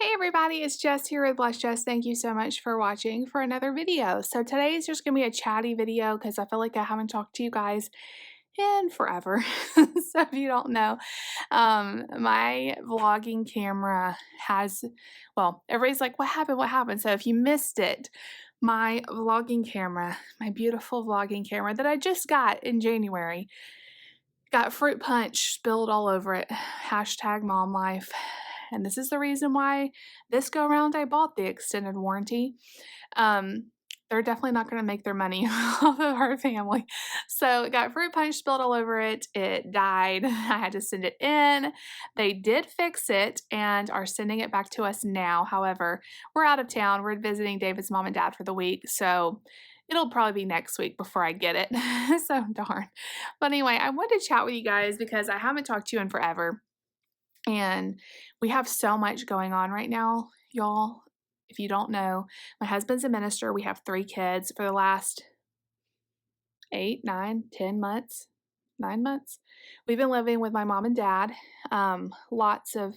Hey everybody, it's Jess here with Bless Jess. Thank you so much for watching for another video. So today is just going to be a chatty video because I feel like I haven't talked to you guys in forever. So if you don't know, my vlogging camera has, well, everybody's like, what happened? What happened? So if you missed it, my vlogging camera, my beautiful vlogging camera that I just got in January, got fruit punch spilled all over it. Hashtag mom life. And this is the reason why this go around I bought the extended warranty. Um, they're definitely not going to make their money off of our family. So it got fruit punch spilled all over it. It died. I had to send it in. They did fix it and are sending it back to us now. However, we're out of town. We're visiting David's mom and dad for the week. So it'll probably be next week before I get it. So darn. But anyway, I wanted to chat with you guys because I haven't talked to you in forever. And we have so much going on right now, y'all. If you don't know, my husband's a minister. We have 3 kids for the last 8, 9, 10 months, 9 months. We've been living with my mom and dad. Lots of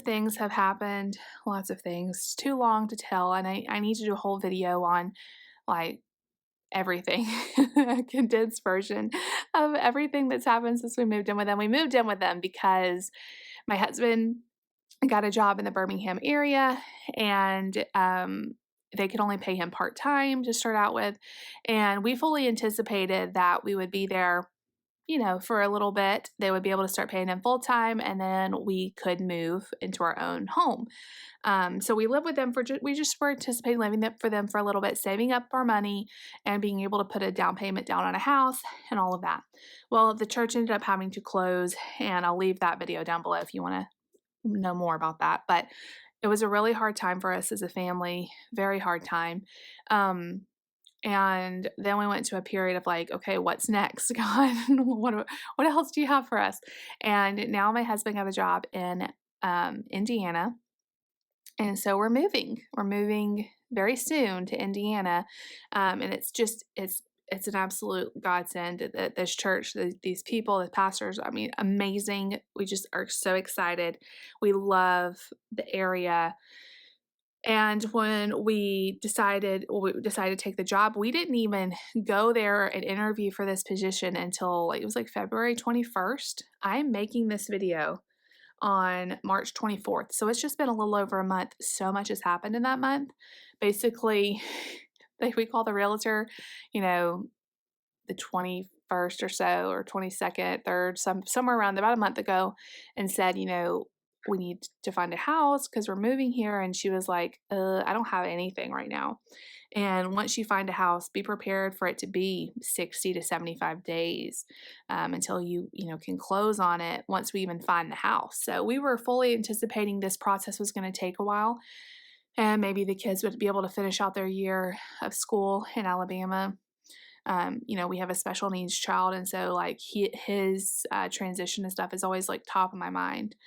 things have happened. Lots of things. Too long to tell, and I need to do a whole video on like everything, a condensed version of everything that's happened since we moved in with them. We moved in with them because my husband got a job in the Birmingham area, and they could only pay him part-time to start out with, and we fully anticipated that we would be there, for a little bit. They would be able to start paying him full-time, and then we could move into our own home. So we lived with them we just were anticipating living for them for a little bit, saving up our money and being able to put a down payment down on a house and all of that. Well, the church ended up having to close, and I'll leave that video down below if you want to know more about that. But it was a really hard time for us as a family, very hard time. And then we went to a period of like, okay, what's next, God? What else do you have for us? And now my husband got a job in Indiana, and so we're moving. We're moving very soon to Indiana, and it's an absolute godsend that this church, these people, the pastors, I mean, amazing. We just are so excited. We love the area. And when we decided to take the job, we didn't even go there and interview for this position until it was like February 21st. I'm making this video on March 24th. So it's just been a little over a month. So much has happened in that month. Basically, we call the realtor, the 21st or so, or 22nd, 3rd, somewhere around about a month ago, and said, we need to find a house because we're moving here. And she was like, I don't have anything right now. And once you find a house, be prepared for it to be 60 to 75 days until you can close on it once we even find the house. So we were fully anticipating this process was going to take a while, and maybe the kids would be able to finish out their year of school in Alabama. We have a special needs child, and so like his transition and stuff is always like top of my mind.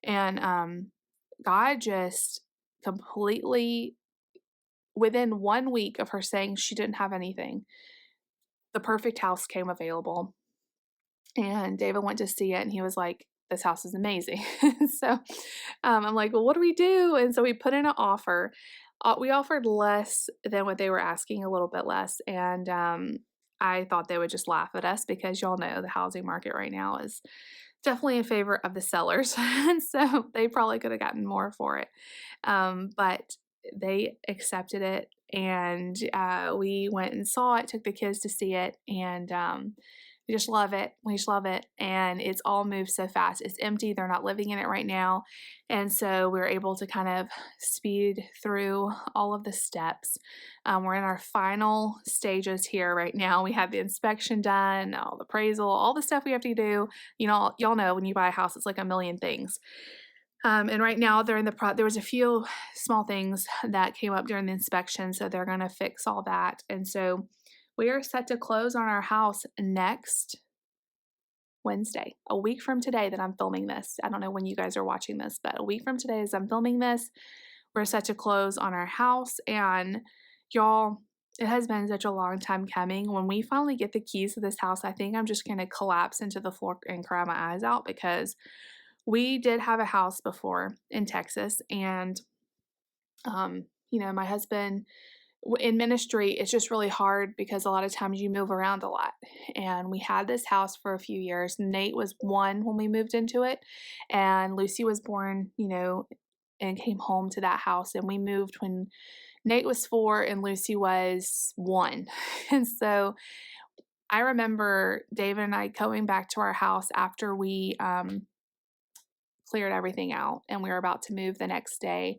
And God just completely, within 1 week of her saying she didn't have anything, the perfect house came available. And David went to see it, and he was like, this house is amazing. So I'm like, well, what do we do? And so we put in an offer. We offered less than what they were asking, a little bit less. And I thought they would just laugh at us because y'all know the housing market right now is definitely in favor of the sellers. And so they probably could have gotten more for it. But they accepted it, and we went and saw it, took the kids to see it, and we just love it. We just love it. And it's all moved so fast. It's empty. They're not living in it right now. And so we're able to kind of speed through all of the steps. We're in our final stages here right now. We have the inspection done, all the appraisal, all the stuff we have to do. Y'all know when you buy a house, it's like a million things. And right now they're in there was a few small things that came up during the inspection, so they're going to fix all that. And so we are set to close on our house next Wednesday, a week from today that I'm filming this. I don't know when you guys are watching this, but a week from today as I'm filming this, we're set to close on our house. And y'all, it has been such a long time coming. When we finally get the keys to this house, I think I'm just going to collapse into the floor and cry my eyes out because we did have a house before in Texas, and, my husband in ministry, it's just really hard because a lot of times you move around a lot. And we had this house for a few years. Nate was 1 when we moved into it, and Lucy was born, and came home to that house. And we moved when Nate was 4 and Lucy was 1. And so I remember David and I going back to our house after we cleared everything out, and we were about to move the next day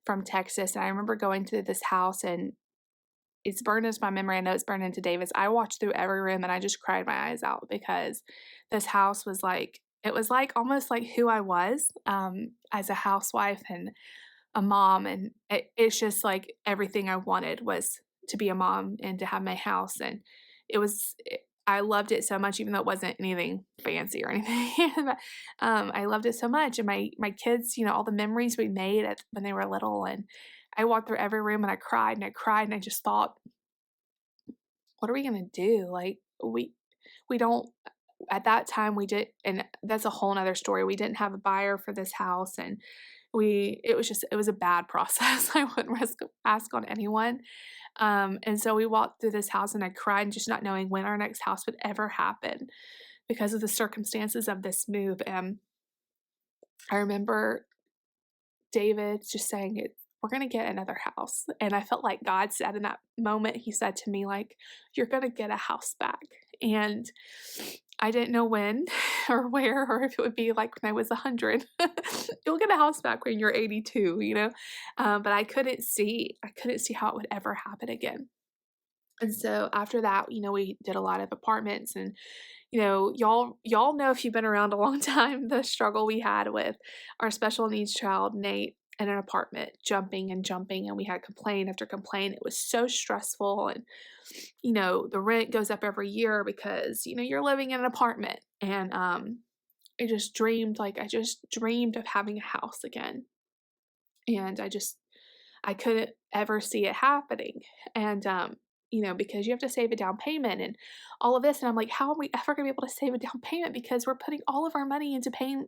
from Texas. And I remember going to this house, and it's burned into my memory. I know it's burned into David's. I watched through every room and I just cried my eyes out because this house was like, it was like almost like who I was as a housewife and a mom. And it's just like everything I wanted was to be a mom and to have my house. And I loved it so much, even though it wasn't anything fancy or anything. But, I loved it so much. And my kids, all the memories we made when they were little, and I walked through every room and I cried and I cried and I just thought, what are we gonna do? Like we don't at that time we did, and that's a whole nother story. We didn't have a buyer for this house, and it was a bad process. I wouldn't ask on anyone. And so we walked through this house and I cried, just not knowing when our next house would ever happen because of the circumstances of this move. And I remember David just saying we're going to get another house. And I felt like God said in that moment, he said to me, like, you're going to get a house back. And I didn't know when or where, or if it would be like when I was 100. You'll get a house back when you're 82, but I couldn't see how it would ever happen again. And so after that, we did a lot of apartments, and y'all know, if you've been around a long time, the struggle we had with our special needs child, Nate, in an apartment, jumping and jumping, and we had complaint after complaint. It was so stressful, and the rent goes up every year because you're living in an apartment. And I just dreamed of having a house again, and I couldn't ever see it happening. And because you have to save a down payment and all of this. And I'm like, how are we ever going to be able to save a down payment? Because we're putting all of our money into paying,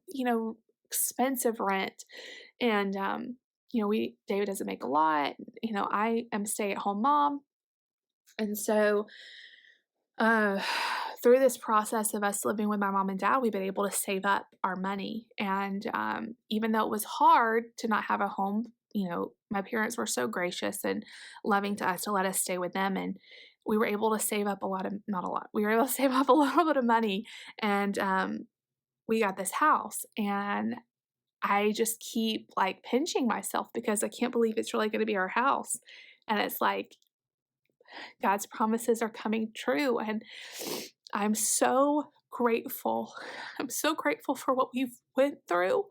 expensive rent. And, David doesn't make a lot. I am a stay-at-home mom. And so, through this process of us living with my mom and dad, we've been able to save up our money. And, even though it was hard to not have a home, my parents were so gracious and loving to us to let us stay with them. And we were able to save up not a lot, we were able to save up a little bit of money. And, we got this house, and I just keep like pinching myself because I can't believe it's really going to be our house. And it's like God's promises are coming true. And I'm so grateful. I'm so grateful for what we've went through,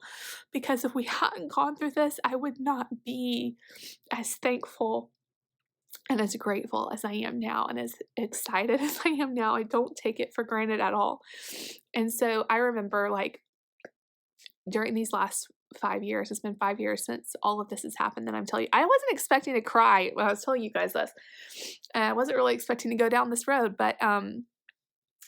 because if we hadn't gone through this, I would not be as thankful and as grateful as I am now, and as excited as I am now. I don't take it for granted at all. And so I remember, like, during these last 5 years, it's been 5 years since all of this has happened, and I'm telling you, I wasn't expecting to cry when I was telling you guys this. I wasn't really expecting to go down this road, but I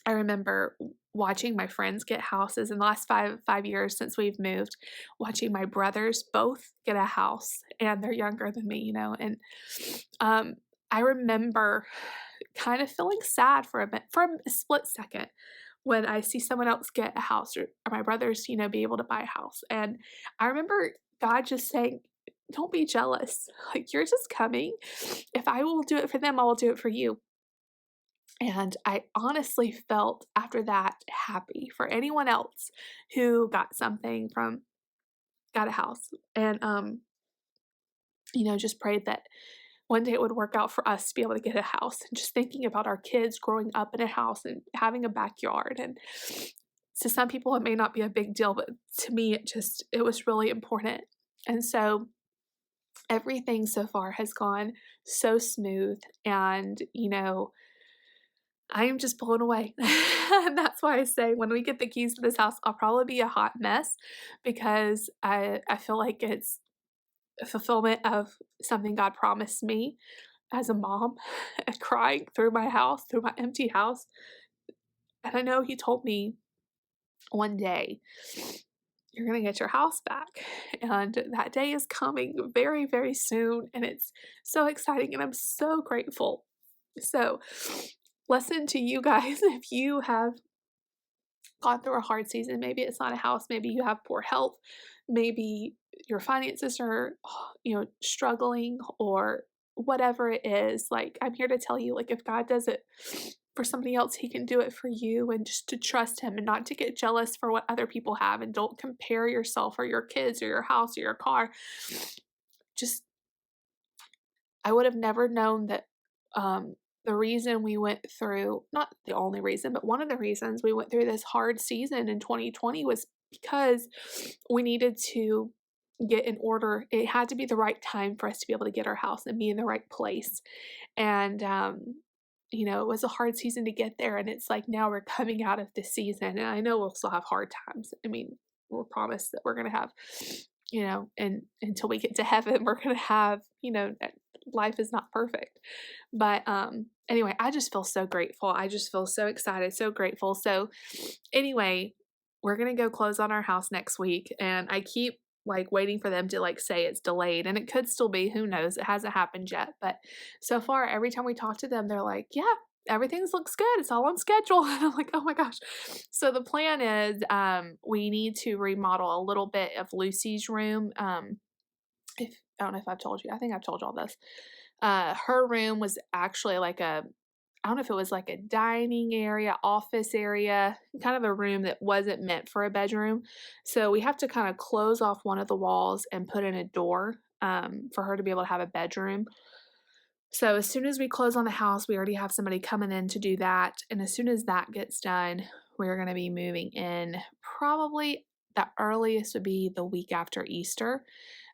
remember watching my friends get houses in the last five years since we've moved, watching my brothers both get a house, and they're younger than me, and I remember kind of feeling sad for a split second when I see someone else get a house, or my brothers, be able to buy a house. And I remember God just saying, don't be jealous. Like, you're just coming. If I will do it for them, I will do it for you. And I honestly felt after that happy for anyone else who got a house. And, just prayed that one day it would work out for us to be able to get a house. And just thinking about our kids growing up in a house and having a backyard. And to some people, it may not be a big deal, but to me, it was really important. And so everything so far has gone so smooth. And, I am just blown away. And that's why I say when we get the keys to this house, I'll probably be a hot mess, because I feel like it's a fulfillment of something God promised me as a mom, and crying through my empty house. And I know He told me one day you're going to get your house back. And that day is coming very, very soon. And it's so exciting. And I'm so grateful. So, lesson to you guys if you have gone through a hard season, maybe it's not a house, maybe you have poor health, maybe your finances are, struggling or whatever it is, like, I'm here to tell you, like, if God does it for somebody else, he can do it for you, and just to trust him and not to get jealous for what other people have, and don't compare yourself or your kids or your house or your car. Just I would have never known that, the reason we went through, not the only reason, but one of the reasons we went through this hard season in 2020 was because we needed to get in order. It had to be the right time for us to be able to get our house and be in the right place. And, it was a hard season to get there, and it's like now we're coming out of this season, and I know we'll still have hard times. I mean, we're promised that we're gonna have, and until we get to heaven, we're gonna have, life is not perfect. But anyway, I just feel so grateful. I just feel so excited, so grateful. So anyway, we're gonna go close on our house next week, and I keep like waiting for them to like say it's delayed, and it could still be, who knows? It hasn't happened yet. But so far, every time we talk to them, they're like, yeah, everything looks good. It's all on schedule. And I'm like, oh my gosh. So the plan is we need to remodel a little bit of Lucy's room. If I don't know if I've told you. I think I've told you all this. Her room was actually like I don't know if it was like a dining area, office area, kind of a room that wasn't meant for a bedroom. So we have to kind of close off one of the walls and put in a door for her to be able to have a bedroom. So as soon as we close on the house, we already have somebody coming in to do that. And as soon as that gets done, we're going to be moving in. Probably the earliest would be the week after Easter.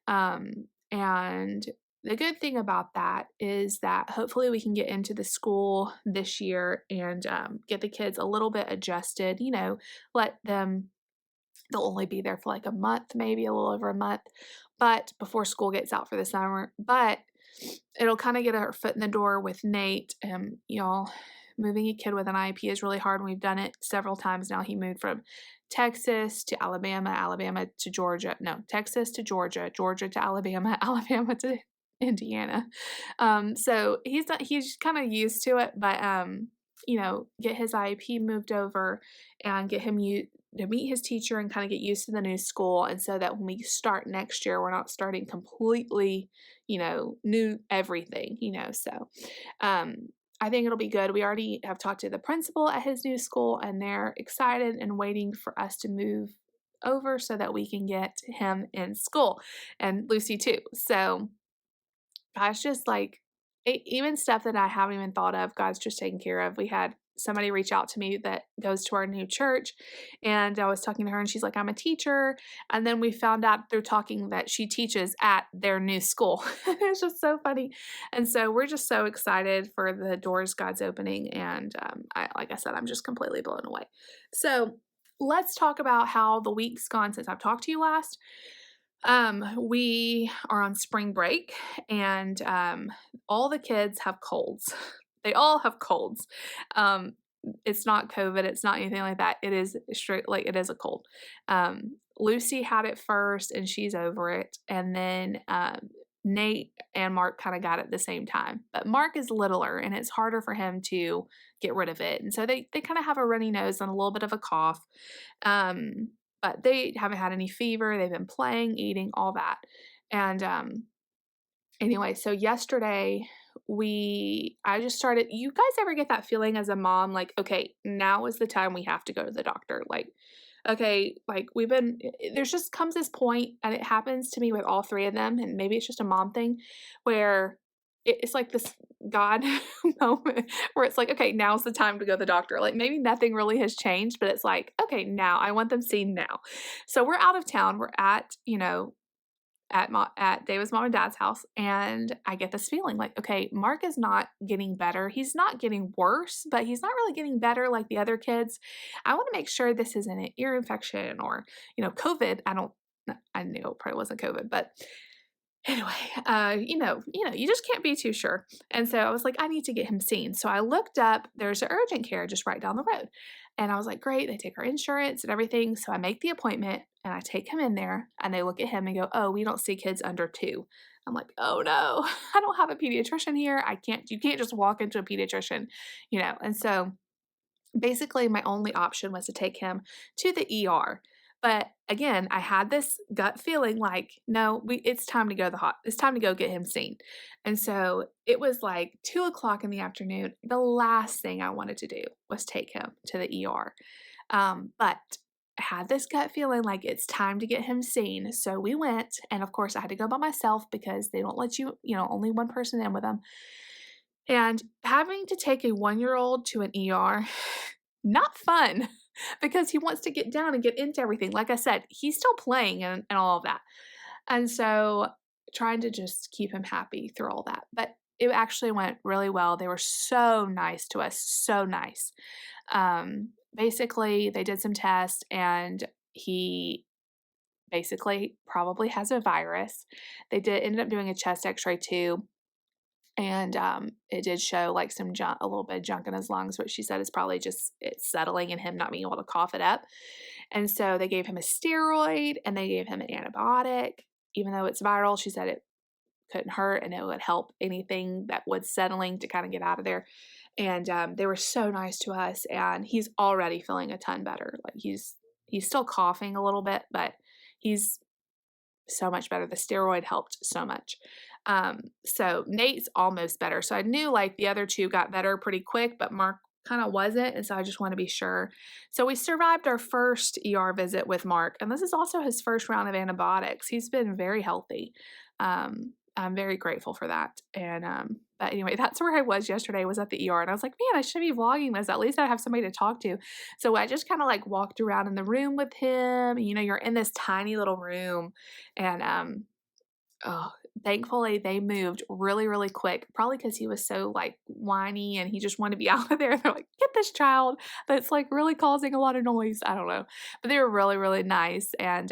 And the good thing about that is that hopefully we can get into the school this year and get the kids a little bit adjusted, let them, they'll only be there for like a month, maybe a little over a month, but before school gets out for the summer. But it'll kind of get our foot in the door with Nate. Y'all, moving a kid with an IEP is really hard, and we've done it several times now. He moved from Texas to Alabama, Alabama to Georgia. No, Texas to Georgia, Georgia to Alabama, Alabama to Indiana. So he's kind of used to it, but get his IEP moved over and get him to meet his teacher and kind of get used to the new school. And so that when we start next year, we're not starting completely, new everything, so, I think it'll be good. We already have talked to the principal at his new school, and they're excited and waiting for us to move over so that we can get him in school, and Lucy too. So God's just like, even stuff that I haven't even thought of, God's just taking care of. We had somebody reach out to me that goes to our new church, and I was talking to her, and she's like, I'm a teacher. And then we found out through talking that she teaches at their new school. It's just so funny. And so we're just so excited for the doors God's opening. And like I said, I'm just completely blown away. So let's talk about how the week's gone since I've talked to you last. We are on spring break, and all the kids have colds. They all have colds. It's not COVID. It's not anything like that. It is straight, like it is a cold. Lucy had it first, and she's over it. And then Nate and Mark kind of got it at the same time. But Mark is littler, and it's harder for him to get rid of it. And so they kind of have a runny nose and a little bit of a cough. But they haven't had any fever. They've been playing, eating, all that. And anyway, so yesterday I just started. You guys ever get that feeling as a mom, like, okay, now is the time we have to go to the doctor? Like, okay, like there's just comes this point, and it happens to me with all three of them, and maybe it's just a mom thing, where it's like this God moment where it's like, okay, now's the time to go to the doctor. Like maybe nothing really has changed, but it's like, okay, now I want them seen now. So we're out of town. We're at, at David's mom and dad's house, and I get this feeling like, okay, Mark is not getting better. He's not getting worse, but he's not really getting better like the other kids. I want to make sure this isn't an ear infection or, COVID. I knew it probably wasn't COVID, but Anyway, you just can't be too sure. And so I was like, I need to get him seen. So I looked up, there's an urgent care just right down the road. And I was like, great, they take our insurance and everything. So I make the appointment and I take him in there and they look at him and go, oh, we don't see kids under 2. I'm like, oh no, I don't have a pediatrician here. You can't just walk into a pediatrician. And so basically my only option was to take him to the ER. But again, I had this gut feeling like, no, it's time to go to it's time to go get him seen. And so it was like 2 o'clock in the afternoon. The last thing I wanted to do was take him to the ER. But I had this gut feeling like it's time to get him seen. So we went, and of course I had to go by myself because they don't let only one person in with them. And having to take a 1-year-old to an ER, not fun because he wants to get down and get into everything. Like I said, he's still playing and all of that. And so trying to just keep him happy through all that. But it actually went really well. They were so nice to us, so nice. Basically, they did some tests and he basically probably has a virus. They ended up doing a chest x-ray too. And it did show like some junk, a little bit of junk in his lungs, which she said is probably just it's settling and him not being able to cough it up. And so they gave him a steroid and they gave him an antibiotic. Even though it's viral, she said it couldn't hurt and it would help anything that was settling to kind of get out of there. And they were so nice to us, and he's already feeling a ton better. Like he's still coughing a little bit, but he's so much better. The steroid helped so much. So Nate's almost better. So I knew like the other 2 got better pretty quick, but Mark kind of wasn't. And so I just want to be sure. So we survived our first ER visit with Mark. And this is also his first round of antibiotics. He's been very healthy. I'm very grateful for that. And, but anyway, that's where I was yesterday, was at the ER. And I was like, man, I should be vlogging this. At least I have somebody to talk to. So I just kind of like walked around in the room with him. You're in this tiny little room. And, oh, thankfully they moved really, really quick, probably because he was so like whiny and he just wanted to be out of there. They're like, get this child that's like really causing a lot of noise. I don't know. But they were really, really nice. And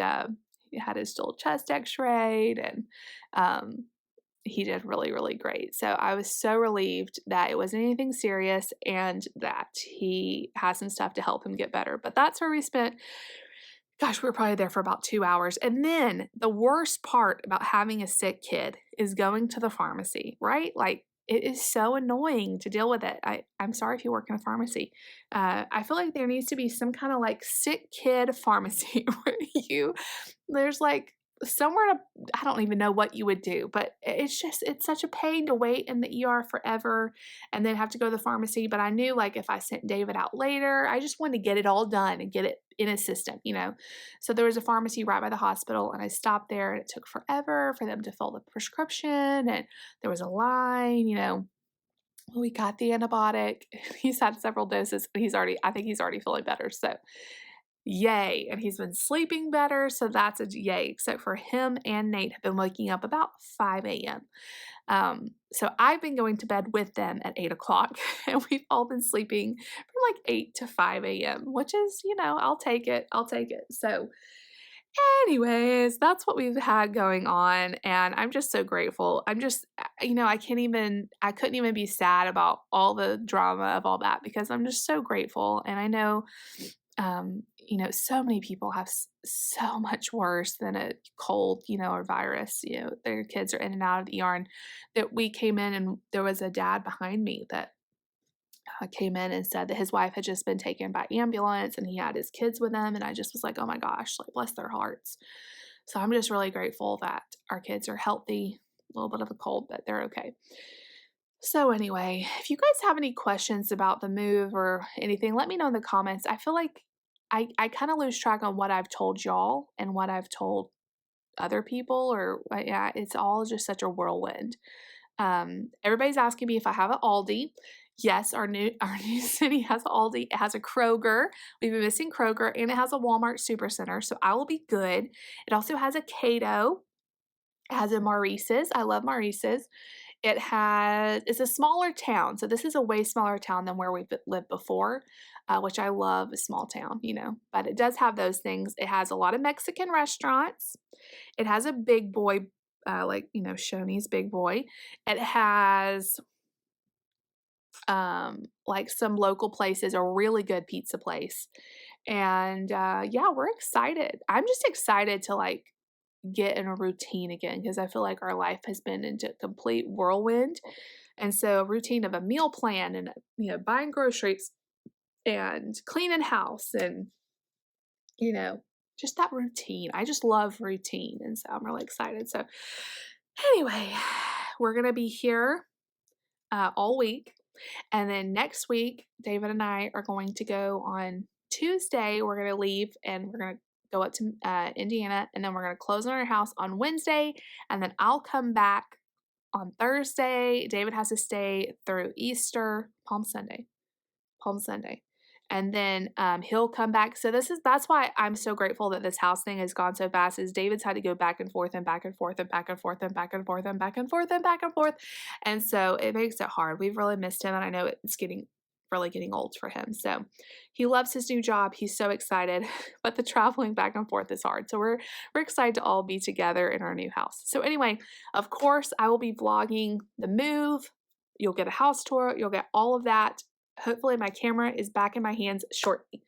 he had his still chest x-rayed and he did really, really great. So I was so relieved that it wasn't anything serious and that he has some stuff to help him get better. But that's where we spent, gosh, we were probably there for about 2 hours. And then the worst part about having a sick kid is going to the pharmacy, right? Like it is so annoying to deal with it. I'm sorry if you work in a pharmacy. I feel like there needs to be some kind of like sick kid pharmacy where there's like somewhere to, I don't even know what you would do, but it's such a pain to wait in the ER forever and then have to go to the pharmacy. But I knew like if I sent David out later, I just wanted to get it all done and get it in a system. So there was a pharmacy right by the hospital and I stopped there and it took forever for them to fill the prescription and there was a line. We got the antibiotic. He's had several doses and I think he's already feeling better. So yay. And he's been sleeping better. So that's a yay, except for him and Nate have been waking up about 5 a.m. So I've been going to bed with them at 8 o'clock and we've all been sleeping from like 8 to 5 a.m., which is, I'll take it. I'll take it. So anyways, that's what we've had going on. And I'm just so grateful. I couldn't even be sad about all the drama of all that because I'm just so grateful. And I know, so many people have so much worse than a cold, or virus. Their kids are in and out of the ER. And that we came in and there was a dad behind me that came in and said that his wife had just been taken by ambulance and he had his kids with him. And I just was like, oh my gosh, like bless their hearts. So I'm just really grateful that our kids are healthy, a little bit of a cold, but they're okay. So anyway, if you guys have any questions about the move or anything, let me know in the comments. I feel like I kind of lose track on what I've told y'all and what I've told other people, or yeah, it's all just such a whirlwind. Everybody's asking me if I have an Aldi. Yes, our new city has an Aldi. It has a Kroger. We've been missing Kroger, and it has a Walmart Supercenter, so I will be good. It also has a Cato. It has a Maurice's. I love Maurice's. It's a smaller town. So this is a way smaller town than where we've lived before, which I love a small town, but it does have those things. It has a lot of Mexican restaurants. It has a big boy like, you know, Shoney's Big Boy. It has like some local places, a really good pizza place. And yeah, we're excited. I'm just excited to like get in a routine again because I feel like our life has been into a complete whirlwind. And so a routine of a meal plan and, you know, buying groceries and cleaning house and, you know, just that routine. I just love routine. And so I'm really excited. So anyway, we're going to be here all week. And then next week, David and I are going to go on Tuesday. We're going to leave and we're going to go up to Indiana. And then we're going to close on our house on Wednesday. And then I'll come back on Thursday. David has to stay through Easter, Palm Sunday. Palm Sunday. And then he'll come back. So that's why I'm so grateful that this house thing has gone so fast. Is David's had to go back and forth and back and forth and back and forth and back and forth and back and forth and back and forth. And so it makes it hard. We've really missed him, and I know it's really getting old for him. So he loves his new job. He's so excited, but the traveling back and forth is hard. So we're excited to all be together in our new house. So anyway, of course, I will be vlogging the move. You'll get a house tour. You'll get all of that. Hopefully my camera is back in my hands shortly.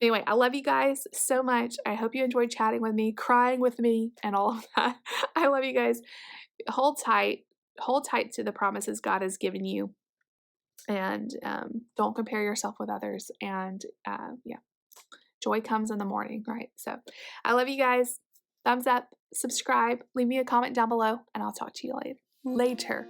Anyway, I love you guys so much. I hope you enjoyed chatting with me, crying with me, and all of that. I love you guys. Hold tight. Hold tight to the promises God has given you. And don't compare yourself with others. And yeah, joy comes in the morning, right? So I love you guys. Thumbs up, subscribe, leave me a comment down below, and I'll talk to you later.